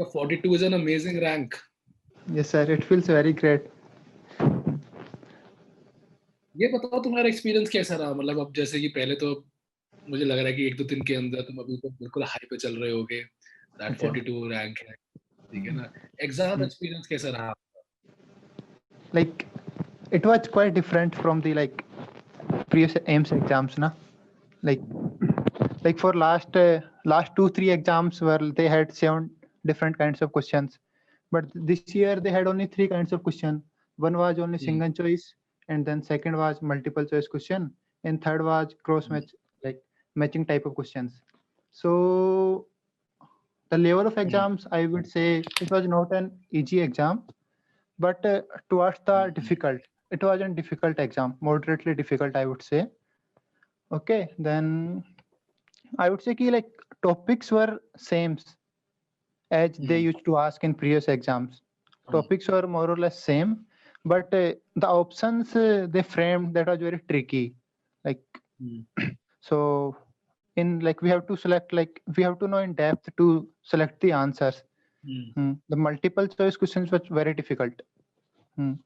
42 is an amazing rank. Yes sir, it feels very great. ये बताओ तुम्हारा experience कैसा रहा, मतलब अब जैसे कि पहले तो मुझे लग रहा है कि 1-2 दिन के अंदर तुम अभी तो बिल्कुल हाई पे चल रहे होगे, दैट 42 रैंक है, ठीक है ना? एग्जाम एक्सपीरियंस कैसा रहा? Like it was quite different from the like previous AIMS exams na. Like for last 2-3 exams where they had 7 different kinds of questions, but this year they had only 3 kinds of question. One was only single choice, and then second was multiple choice question, and third was cross match, like matching type of questions. So the level of exams, I would say it was not an easy exam, but towards the difficult, it was a difficult exam, moderately difficult, I would say. Okay, then I would say ki like topics were same as they used to ask in previous exams. Topics were more or less same, but the options they framed, that was very tricky. Like so in like we have to select, like we have to know in depth to select the answers. The multiple choice questions were very difficult.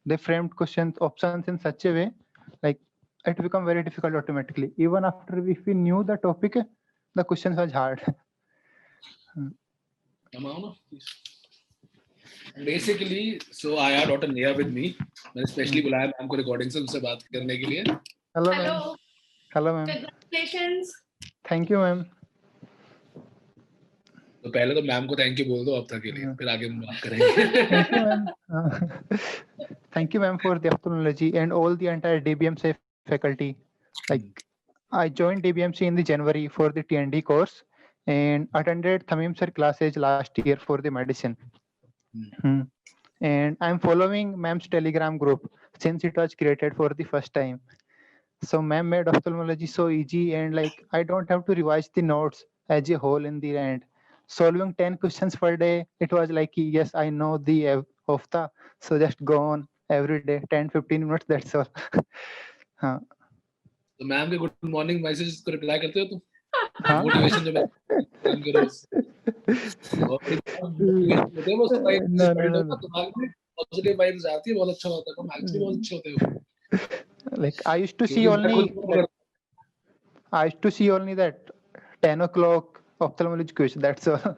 They framed questions options in such a way like it become very difficult automatically. Even after if we knew the topic, the questions was hard. Basically, so I had Dr. Neha with me. मैंने specially बुलाया ma'am को recording से उनसे बात करने के लिए. Hello ma'am. Hello ma'am. Congratulations. Thank you ma'am. तो पहले तो मैम को थैंक यू बोल दो अब तक के लिए, फिर आगे हम बात करेंगे. Thank you ma'am. Thank you ma'am for the ophthalmology and all the entire DBMC faculty. Like I joined DBMC in the January for the TND course and attended Thamim sir classes last year for the medicine. And I'm following ma'am's Telegram group since it was created for the first time. So ma'am made ophthalmology so easy, and like I don't have to revise the notes as a whole in the end. Solving 10 questions per day, it was like yes, I know the ophtha, so just go on every day 10-15 minutes, that's all. हाँ. तो ma'am के good morning messages को reply करते हो तुम? Motivation जो मैं करो पॉजिटिव वाइब्स आती है, बहुत अच्छा होता है, मैथ्स भी बहुत अच्छे होते हो. Like I used to see only that 10 o'clock ophthalmology quiz, that's all.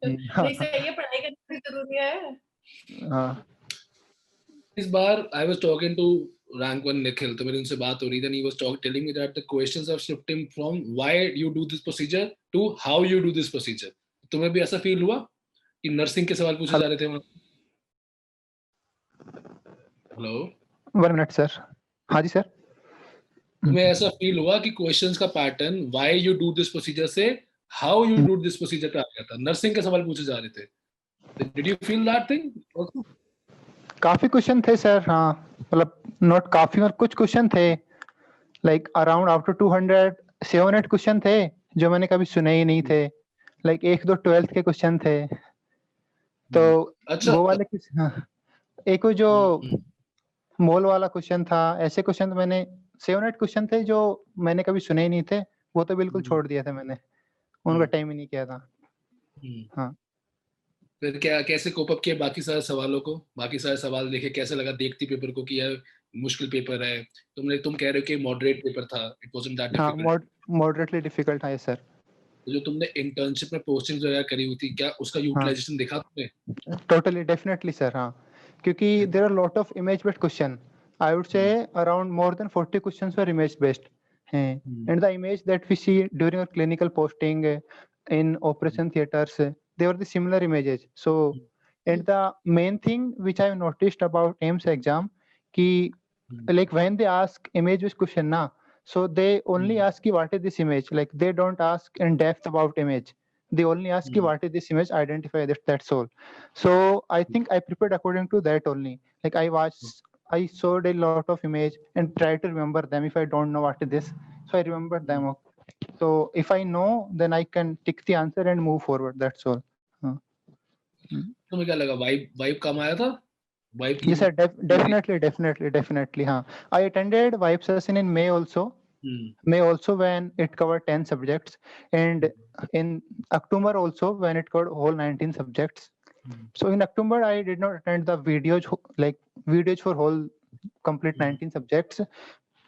नहीं सही है, पढ़ाई करना भी जरूरी है. इस बार I was talking to rank 1 Nikhil, तो मेरी उनसे बात हो रही थी, and he was telling me that the questions have shifted from why you do this procedure to how you do this procedure. तुम्हें भी ऐसा फील हुआ कि नर्सिंग के सवाल पूछे जा रहे थे वहाँ? Hello 1 minute sir. हाँ जी सर. तुम्हें ऐसा फील हुआ कि क्वेश्चंस का pattern why you do this procedure से how you do this procedure पे आ गया था, नर्सिंग के सवाल पूछे जा रहे थे? Did you feel that thing also? काफी क्वेश्चन थे सर. हाँ मतलब नॉट काफी और कुछ क्वेश्चन थे लाइक अराउंड आफ्टर 200 7-8 क्वेश्चन थे जो मैंने कभी सुने ही नहीं थे. लाइक 1-2 12th के क्वेश्चन थे. तो अच्छा, वो वाले एक वो जो मोल वाला क्वेश्चन था, ऐसे क्वेश्चन मैंने 7-8 क्वेश्चन थे जो मैंने कभी सुने ही नहीं थे, वो तो बिल्कुल छोड़ दिया था मैंने, उनका टाइम ही नहीं किया था. हाँ फिर क्या कैसे कोप अप किया बाकी सारे सवालों को? बाकी सारे सवाल देखे कैसे लगा देखती पेपर को कि यार मुश्किल पेपर है? तुम कह रहे हो कि मॉडरेट पेपर था, इट वाजंट दैट डिफिकल्ट. हाँ मॉडरेटली डिफिकल्ट है सर. जो तुमने इंटर्नशिप में पोस्टिंग वगैरह करी हुई थी, क्या उसका यूटिलाइजेशन देखा तुमने? Totally definitely sir. हाँ क्योंकि there are lot of image based question. I would say around more than 40 questions were image based. And the image that we see during our clinical posting in operation theaters, they were the similar images. So, and the main thing which I noticed about AIMS exam, ki like when they ask image based question na, so they only ask you what is this image. Like they don't ask in depth about image. They only ask you what is this image, identify that, that's all. So I think I prepared according to that only. Like I saw a lot of image and try to remember them if I don't know what is this. So I remember them. So if I know, then I can tick the answer and move forward. That's all. तुम्हें क्या लगा vibe काम आया था? Yes sir, definitely. हाँ I attended vibe session in May also, May also when it covered 10 subjects, and in October also when it covered whole 19 subjects. So in October I did not attend the videos for whole complete 19 subjects,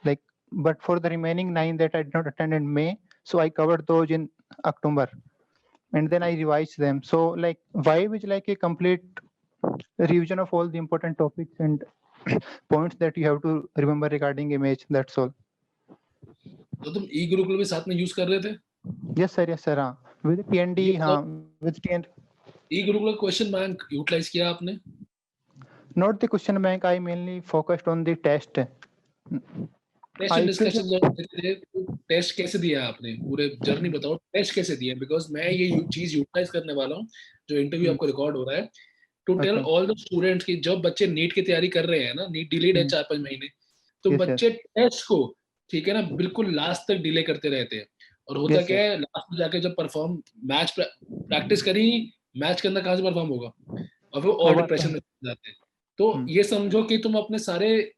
like, but for the remaining 9 that I did not attend in May, so I covered those in October, and then I revised them. So like Vibe is like a complete revision of all the important topics and points that you have to remember regarding image. That's all. तो तुम ई गुरुकुल भी साथ में use कर रहे थे? Yes sir, हाँ, with TND, हाँ, with TND. E Gurukul question bank utilise किया आपने? Not the question bank, I mainly focused on the test. Test and discussion test कैसे दिया आपने? पूरे जर्नी बताओ, टेस्ट कैसे दिया? बिकॉज मैं ये चीज यूटिलाइज करने वाला हूँ जो इंटरव्यू आपको रिकॉर्ड हो रहा है, to tell all the students की जब बच्चे नीट की तैयारी कर रहे हैं ना, नीट डिलेड है 4-5 महीने, तो बच्चे टेस्ट को, ठीक है ना, बिल्कुल लास्ट तक डिले करते रहते हैं। और होता क्या है, लास्ट में जाके जब परफॉर्म मैच प्रैक्टिस करी, मैच के अंदर कहाँ से परफॉर्म होगा, और फिर और डिप्रेशन में जाते हैं। तो ये समझो कि तुम अपने सारे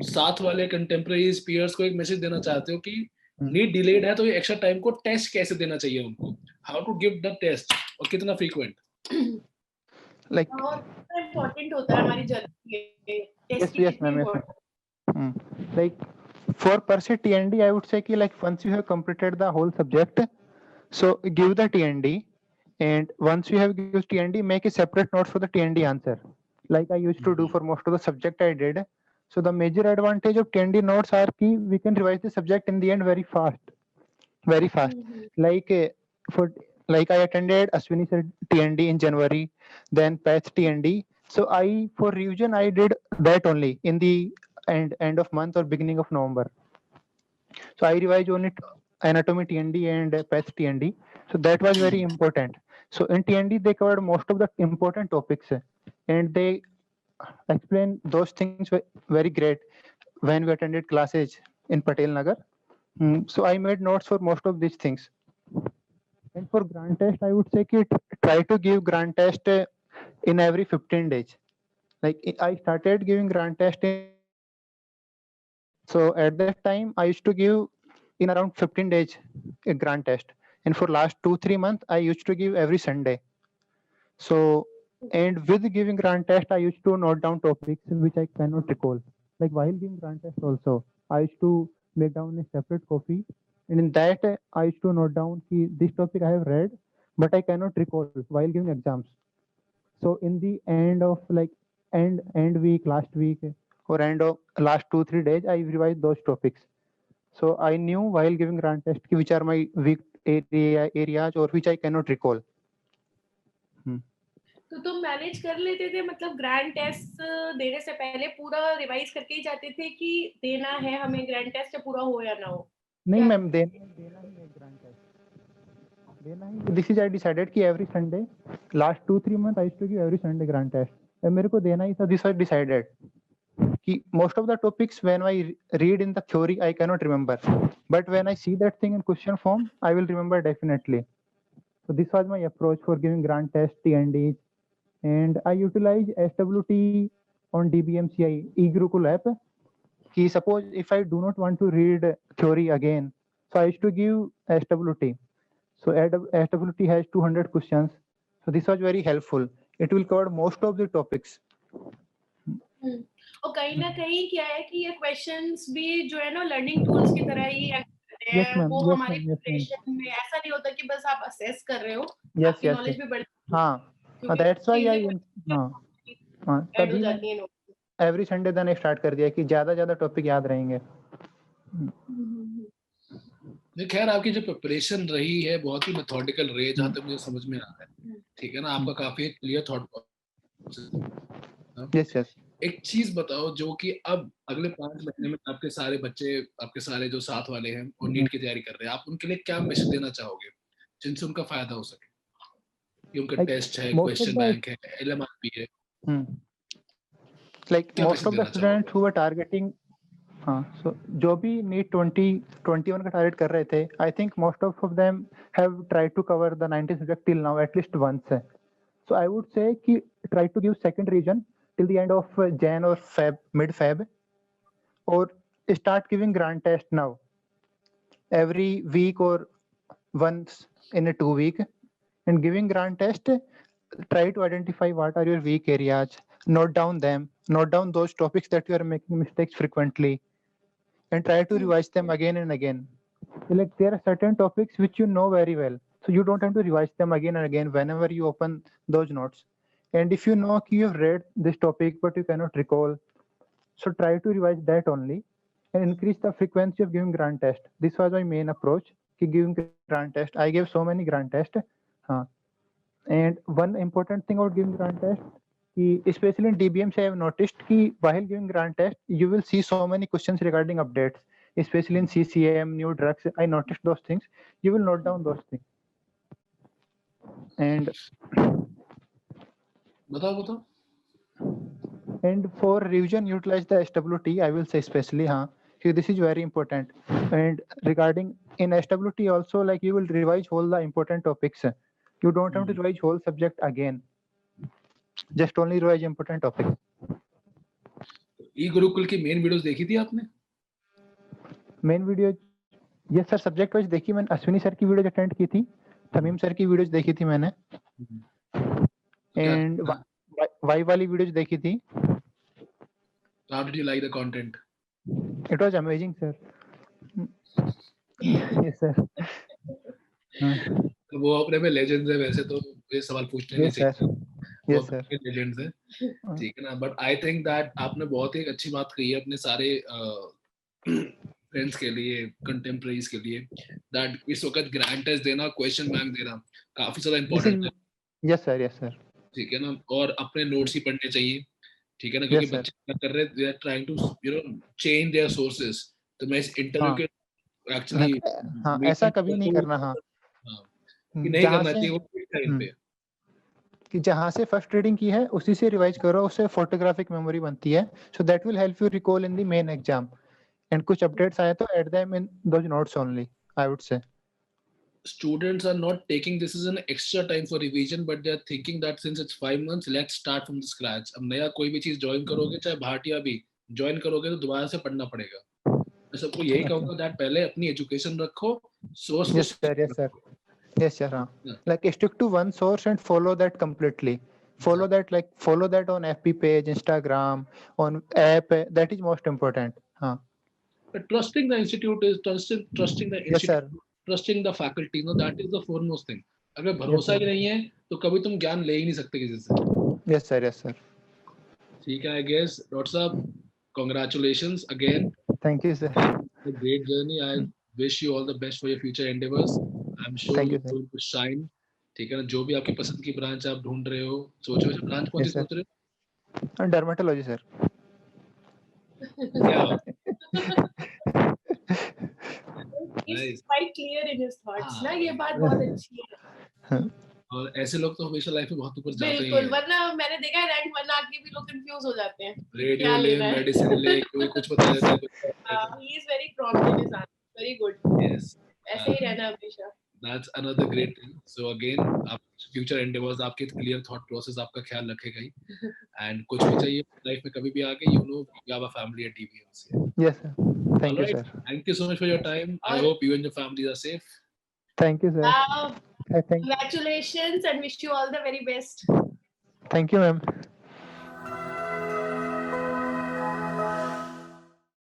साथ वाले कंटेम्परेरीज पीयर्स को एक मैसेज देना चाहते हो कि नीट डिलेड है तो ये एक्स्ट्रा टाइम को टेस्ट कैसे देना चाहिए उनको, how to give the test, और कितना फ्रीक्वेंट, like important होता है हमारी जर्नी में टेस्ट की। yes ma'am, like for per se TND I would say कि like once you have completed the whole subject, so give the TND, and once you have used TND, make a separate note for the TND answer, like I used to do for most of the subject I did. So the major advantage of TND notes are कि we can revise the subject in the end very fast. Like I attended Ashwini sir TND in January, then PATH TND. So I for revision I did that only in the end of month or beginning of November. So I revised only anatomy TND and PATH TND. So that was very important. So in TND they covered most of the important topics, and they explain those things very great when we attended classes in Patel Nagar. So I made notes for most of these things. And for grant test, I would say try to give grant test in every 15 days. Like I started giving grant test so at that time I used to give in around 15 days a grant test. And for last 2-3 months, I used to give every Sunday. So, and with giving grant test, I used to note down topics which I cannot recall. Like while giving grant test also, I used to make down a separate copy, and in that I used to note down this topic I have read, but I cannot recall while giving exams. So in the end of end week, last week, or end of last 2-3 days, I revised those topics. So I knew while giving grant test which are my weak areas or which I cannot recall. तो तुम manage कर लेते थे, मतलब grand test देने से पहले पूरा रिवाइज करके ही जाते थे कि देना है हमें ग्रैंड टेस्ट, पूरा हो या ना हो? नहीं मैम, देना ही है ग्रैंड टेस्ट, देना ही। दिस इज आई डिसाइडेड कि every Sunday last 2-3 month I used to give every Sunday grand test, मेरे को देना ही था। दिस वाज डिसाइडेड कि most of the topics when I read in the theory I cannot remember, but when I see that thing in question form I will remember definitely. So this was my approach for giving grant test TNDs, and I utilize SWT on DBMCI eGurukul app. Ki suppose if I do not want to read theory again, so I used to give SWT. So SWT has 200 questions. So this was very helpful. It will cover most of the topics. और कहीं ना कहीं क्या है कि ये questions भी जो है ना लर्निंग टूल्स की तरह ही एक्ट करते हैं। वो हमारे प्रिपरेशन में ऐसा नहीं होता कि बस आप असेस कर रहे हो, आपकी नॉलेज भी बढ़ती है। हाँ, दैट्स व्हाई आई तभी एवरी संडे देना स्टार्ट कर दिया कि ज्यादा टॉपिक याद रहेंगे। खैर आपकी जो प्रिपरेशन रही है बहुत ही मेथोडिकल रही है, जहाँ तक मुझे समझ में आ रहा है, ठीक है ना, आपका काफी क्लियर थॉट प्रोसेस। यस। एक चीज बताओ जो कि अब अगले 5 महीने में आपके सारे बच्चे, आपके सारे जो साथ वाले हैं और नीट की तैयारी कर रहे हैं, आप उनके लिए क्या मैसेज देना चाहोगे जिनसे उनका फायदा हो सके? कि उनका टेस्ट है, क्वेश्चन बैंक है, LMRP है, like most of the students who were targeting so जो भी नीट 2021 का टारगेट कर रहे थे, I think most of them have tried to cover the 90 subject till now at least once. So I would say कि try to give second revision till the end of Jan or Feb, mid-Feb, or start giving grant test now. every week or once in a 2 week. And giving grant test, try to identify what are your weak areas, note down them, note down those topics that you are making mistakes frequently, and try to revise them again and again. Like there are certain topics which you know very well, so you don't have to revise them again and again whenever you open those notes. And if you know you have read this topic but you cannot recall, so try to revise that only and increase the frequency of giving grant test. This was my main approach. Giving grant test, I gave so many grant tests. And one important thing about giving grant test, especially in DBMs, I have noticed that while giving grant test, you will see so many questions regarding updates, especially in CCM, new drugs. I noticed those things. You will note down those things. And and for revision, utilize the SWT. I will say especially, so this is very important. And regarding in SWT also, like you will revise all the important topics. You don't have to revise whole subject again. Just only revise important topics. E-Gurukul की main videos देखी थी आपने? Main video, yes sir, subject wise देखी मैंने. Ashwini sir की video attend की थी, Tamim sir की वीडियोस देखी थी मैंने, and वाई वाली वीडियोस देखी थी. How did you like the content? It was amazing, sir. Yes, sir. वो अपने में लेजेंड्स है, वैसे तो ये सवाल पूछने नहीं चाहिए. Yes, sir. लेजेंड्स है, ठीक है ना. बट आई थिंक दैट आपने बहुत ही अच्छी बात कही है अपने सारे फ्रेंड्स के लिए, कंटेम्पररीज के लिए, दैट इस वक्त ग्रांट टेस्ट देना, क्वेश्चन बैंक देना काफी ज्यादा इंपॉर्टेंट है. Yes sir, yes sir. ठीक है ना. और अपने नोट्स ही पढ़ने चाहिए, ठीक है ना, क्योंकि बच्चे क्या कर रहे हैं, they are trying to change their sources. तो मैं इस इंटरव्यू के एक्चुअली ऐसा कभी नहीं करना. कि नहीं करना चाहिए वो टाइम पे, कि जहां से फर्स्ट रीडिंग की है उसी से रिवाइज करो, उससे फोटोग्राफिक मेमोरी बनती है. So that will help you recall in the main exam. And कुछ अपडेट्स आए तो add them in those notes only, I would say. Students are not taking this as an extra time for revision, but they are thinking that since it's 5 months, let's start from the scratch. अब नया कोई भी चीज join करोगे, चाहे भाटिया भी join करोगे, तो दोबारा से पढ़ना पड़ेगा. मैं सबको यही कहूंगा दैट पहले अपनी एजुकेशन रखो, source. Yes sir, yes sir. Yes sir. Like stick to one source and follow that completely. Follow that, like follow that on FB page, Instagram, on app. That is most important. But trusting the institute is trusting the institute. Yes sir. Trusting the faculty, no, that is the foremost thing. अगर भरोसा ही नहीं है तो कभी तुम ज्ञान ले ही नहीं सकते किसी से. Yes sir, yes sir. ठीक है, I guess. Dr. Saab, congratulations again. Thank you sir. A great journey. I wish you all the best for your future endeavors. I'm sure you will shine. ठीक है ना. जो भी आपकी पसंद की ब्रांच आप ढूंढ रहे हो, सोच रहे हो ब्रांच कौन सी सोच रहे हो? Dermatology sir. He's quite clear in his thoughts ना, ये बात बहुत अच्छी है. और ऐसे लोग तो हमेशा लाइफ में बहुत ऊपर जाते हैं. बिल्कुल, वरना मैंने देखा है रैंक बनना आके भी लोग कंफ्यूज हो जाते हैं. रेडियो ले, मेडिसिन ले, कोई कुछ बता देता है. He is very prompt in his answer. Very good. Yes. ऐसे ही रहना हमेशा. That's another great thing. So again, आप future endeavors, आपके clear thought process आपका ख्याल रखेगा ही. And कुछ भी चाहिए लाइफ में कभी भी आके, you know, you have a family at TVMs. Yes sir. Thank you sir. Thank you so much for your time. I hope you and your families are safe. Thank you sir. Congratulations and wish you all the very best. Thank you ma'am.